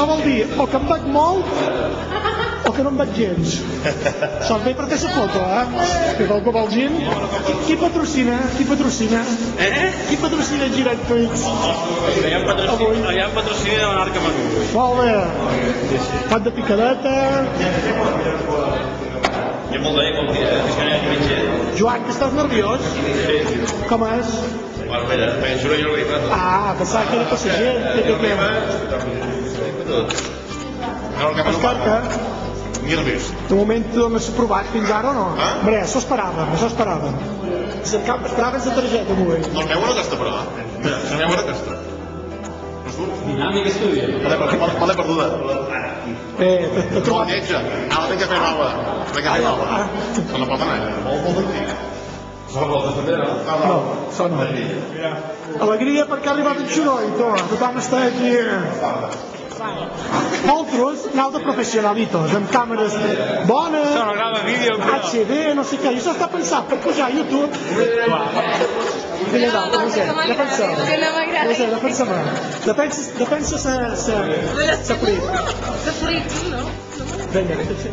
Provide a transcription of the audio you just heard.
Això vol dir o que em veig molt o que no em veig gens. Servei per fer la foto, que algú vol gent. Qui patrocina? Qui patrocina? Qui patrocina el Girat Twix? Allà em patrocina de l'Arca Menú. Molt bé. Pat de picadeta. Hi ha molt d'aigua, és que no hi ha menys gent. Joan, que estàs nerviós? Sí. Com és? Bueno, mira, penso jo l'he fet. Pensava que era passager. Escarca. Nerviós. De moment no s'ha provat fins ara o no? Bé, això esperàvem. Esperaves de targeta, avui. No el meu era aquesta, però. Mira, el meu era aquesta. Dinàmica estudia. Vale perduda. T'he trobat. Lletja. La tinc que fer nova. Se la pot anar. Molt antic. Se la pot també, no? No, això no. Alegria perquè ha arribat el xuroi, tothom està aquí. Moltres aneu de professionalitos, amb càmeres bones, HD, no sé què, i això està pensat per pujar a YouTube. Defensa sa frit. Sa frit, no? Vinga, defensa.